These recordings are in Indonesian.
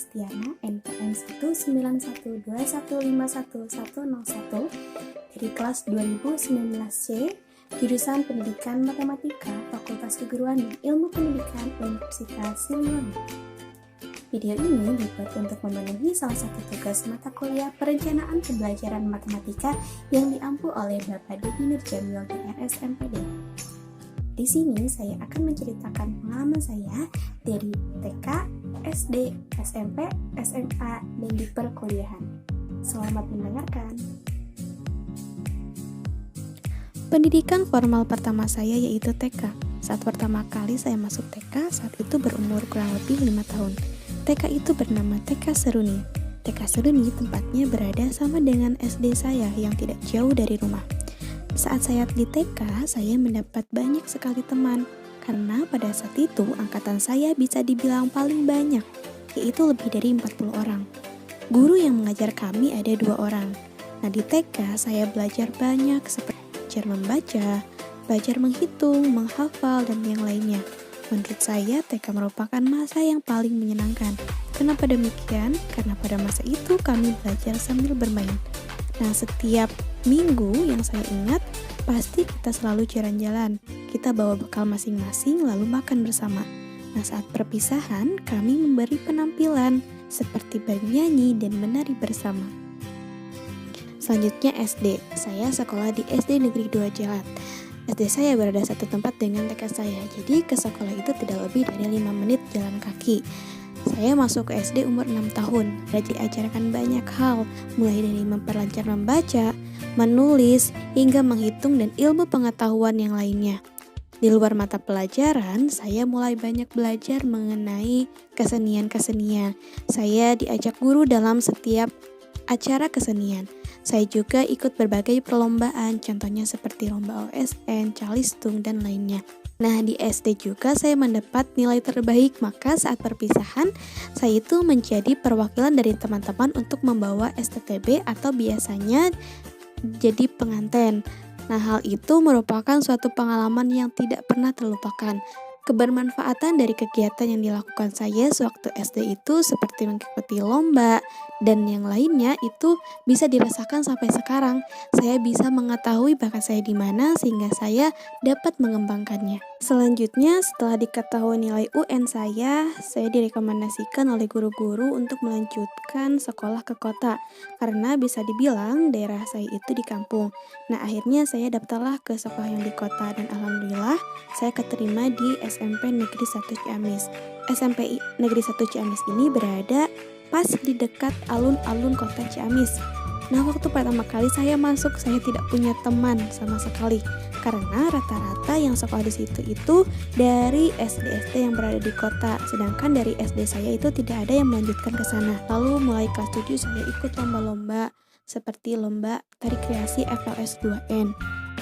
Estiana, NPM 19121511101 dari kelas 2019C, jurusan Pendidikan Matematika, Fakultas Keguruan dan Ilmu Pendidikan Universitas Siliwangi. Video ini dibuat untuk memenuhi salah satu tugas mata kuliah Perencanaan Pembelajaran Matematika yang diampu oleh Bapak Dedi Nurjamil di RSMPD. Di sini saya akan menceritakan pengalaman saya dari TK, SD, SMP, SMA, dan di perkuliahan. Selamat mendengarkan. Pendidikan formal pertama saya yaitu TK. Saat pertama kali saya masuk TK, saat itu berumur kurang lebih 5 tahun. TK itu bernama TK Seruni. TK Seruni tempatnya berada sama dengan SD saya yang tidak jauh dari rumah. Saat saya di TK, saya mendapat banyak sekali teman, karena pada saat itu angkatan saya bisa dibilang paling banyak, yaitu lebih dari 40 orang. Guru yang mengajar kami ada 2 orang. Nah, di TK saya belajar banyak seperti belajar membaca, belajar menghitung, menghafal, dan yang lainnya. Menurut saya, TK merupakan masa yang paling menyenangkan. Kenapa demikian? Karena pada masa itu kami belajar sambil bermain. Nah, setiap minggu yang saya ingat, pasti kita selalu jalan-jalan. Kita bawa bekal masing-masing lalu makan bersama. Nah, saat perpisahan, kami memberi penampilan seperti bernyanyi dan menari bersama. Selanjutnya SD. Saya sekolah di SD Negeri 2 Jalat. SD saya berada satu tempat dengan TK saya, jadi ke sekolah itu tidak lebih dari 5 menit jalan kaki. Saya masuk ke SD umur 6 tahun, diajarkan banyak hal, mulai dari memperlancar membaca, menulis, hingga menghitung dan ilmu pengetahuan yang lainnya. Di luar mata pelajaran, saya mulai banyak belajar mengenai kesenian-kesenian. Saya diajak guru dalam setiap acara kesenian. Saya juga ikut berbagai perlombaan, contohnya seperti lomba OSN, calistung, dan lainnya. Nah, di SD juga saya mendapat nilai terbaik, maka saat perpisahan, saya itu menjadi perwakilan dari teman-teman untuk membawa STTB atau biasanya jadi pengantin. Nah, hal itu merupakan suatu pengalaman yang tidak pernah terlupakan. Kebermanfaatan dari kegiatan yang dilakukan saya sewaktu SD itu seperti mengikuti lomba dan yang lainnya itu bisa dirasakan sampai sekarang. Saya bisa mengetahui bakat saya di mana sehingga saya dapat mengembangkannya. Selanjutnya, setelah diketahui nilai UN saya direkomendasikan oleh guru-guru untuk melanjutkan sekolah ke kota karena bisa dibilang daerah saya itu di kampung. Nah, akhirnya saya daftarlah ke sekolah yang di kota dan alhamdulillah saya keterima di SMP Negeri 1 Ciamis. SMP Negeri 1 Ciamis ini berada pas di dekat alun-alun kota Ciamis. Nah, waktu pertama kali saya masuk, saya tidak punya teman sama sekali. Karena rata-rata yang sekolah di situ itu dari SD-SD yang berada di kota. Sedangkan dari SD saya itu tidak ada yang melanjutkan ke sana. Lalu mulai kelas 7 saya ikut lomba-lomba seperti lomba tari kreasi FLS 2N.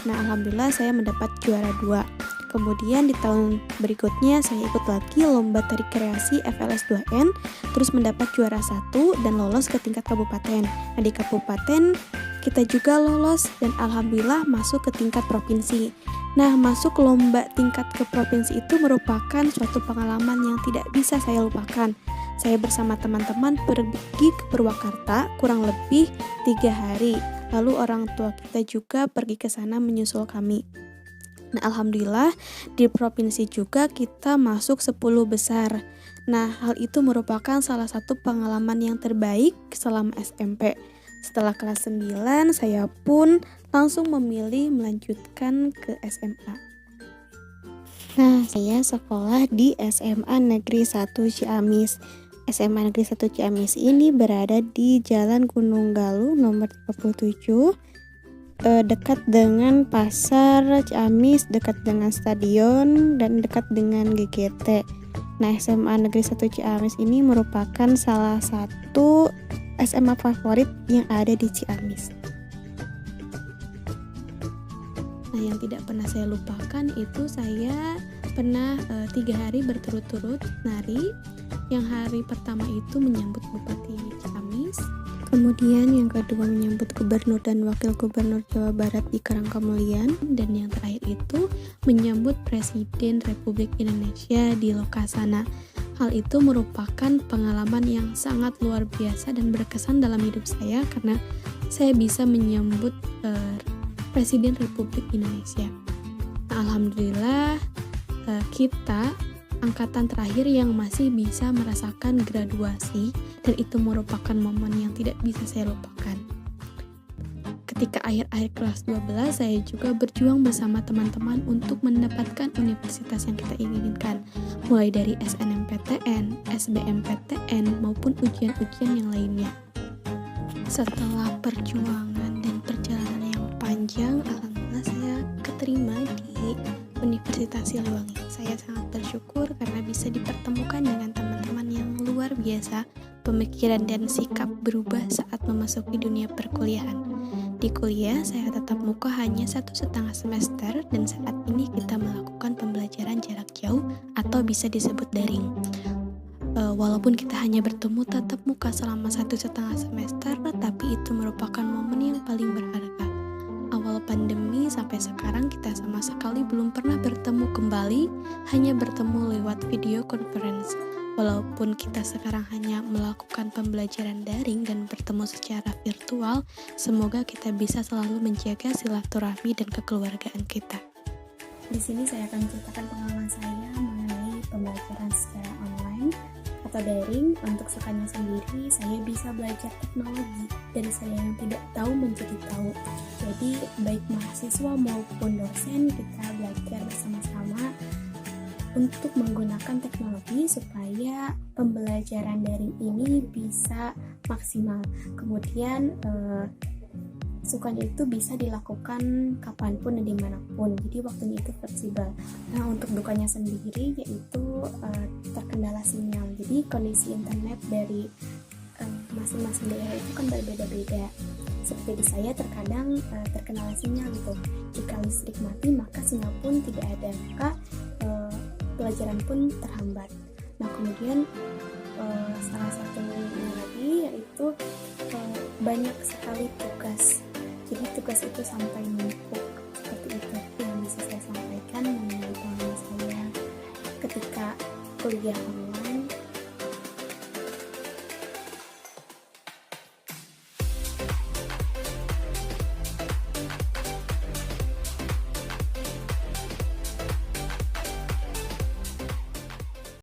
Nah, alhamdulillah saya mendapat juara 2. Kemudian di tahun berikutnya saya ikut lagi lomba tari kreasi FLS 2N, terus mendapat juara 1 dan lolos ke tingkat kabupaten. Nah, di kabupaten kita juga lolos dan alhamdulillah masuk ke tingkat provinsi. Nah, masuk lomba tingkat ke provinsi itu merupakan suatu pengalaman yang tidak bisa saya lupakan. Saya bersama teman-teman pergi ke Purwakarta kurang lebih 3 hari. Lalu orang tua kita juga pergi ke sana menyusul kami. Nah, alhamdulillah di provinsi juga kita masuk 10 besar. Nah, hal itu merupakan salah satu pengalaman yang terbaik selama SMP. Setelah kelas 9, saya pun langsung memilih melanjutkan ke SMA. Nah, saya sekolah di SMA Negeri 1 Ciamis. SMA Negeri 1 Ciamis ini berada di Jalan Gunung Galuh nomor 37, dekat dengan Pasar Ciamis, dekat dengan stadion, dan dekat dengan GGT. Nah, SMA Negeri 1 Ciamis ini merupakan salah satu SMA favorit yang ada di Ciamis. Nah, yang tidak pernah saya lupakan itu saya pernah 3 hari berturut-turut nari. Yang hari pertama itu menyambut Bupati Ciamis, kemudian yang kedua menyambut Gubernur dan Wakil Gubernur Jawa Barat di Karangkamulian, dan yang terakhir itu menyambut Presiden Republik Indonesia di Lokasana. Hal itu merupakan pengalaman yang sangat luar biasa dan berkesan dalam hidup saya karena saya bisa menyambut Presiden Republik Indonesia. Nah, alhamdulillah kita angkatan terakhir yang masih bisa merasakan graduasi, dan itu merupakan momen yang tidak bisa saya lupakan. Ketika akhir-akhir kelas 12, saya juga berjuang bersama teman-teman untuk mendapatkan universitas yang kita inginkan, mulai dari SNMPTN, SBMPTN, maupun ujian-ujian yang lainnya. Setelah perjuangan dan perjalanan yang panjang, alhamdulillah saya keterima di Universitas Siliwangi. Saya sangat bersyukur karena bisa dipertemukan dengan teman-teman yang luar biasa, pemikiran dan sikap berubah saat memasuki dunia perkuliahan. Di kuliah, saya tatap muka hanya 1,5 semester dan saat ini kita melakukan pembelajaran jarak jauh atau bisa disebut daring. Walaupun kita hanya bertemu tatap muka selama 1,5 semester, tapi itu merupakan momen yang paling berharga. Awal pandemi sampai sekarang kita sama sekali belum pernah bertemu kembali, hanya bertemu lewat video conference. Walaupun kita sekarang hanya melakukan pembelajaran daring dan bertemu secara virtual, semoga kita bisa selalu menjaga silaturahmi dan kekeluargaan kita. Di sini saya akan menceritakan pengalaman saya mengenai pembelajaran secara online atau daring. Untuk sukanya sendiri, saya bisa belajar teknologi dari saya yang tidak tahu menjadi tahu. Jadi baik mahasiswa maupun dosen, kita belajar bersama-sama untuk menggunakan teknologi supaya pembelajaran daring ini bisa maksimal. Kemudian sukanya itu bisa dilakukan kapanpun dan dimanapun, jadi waktunya itu fleksibel. Nah, untuk dukanya sendiri yaitu terkendala sinyal. Jadi kondisi internet dari masing-masing daerah itu kan berbeda-beda. Seperti di saya terkadang terkendala sinyal gitu. Jika listrik mati maka sinyal pun tidak ada, maka pelajaran pun terhambat. Nah, kemudian salah satunya lagi yaitu banyak sekali tugas. Jadi tugas itu sampai numpuk. Seperti itu yang bisa saya sampaikan mengenai pengalaman saya ketika kuliah online.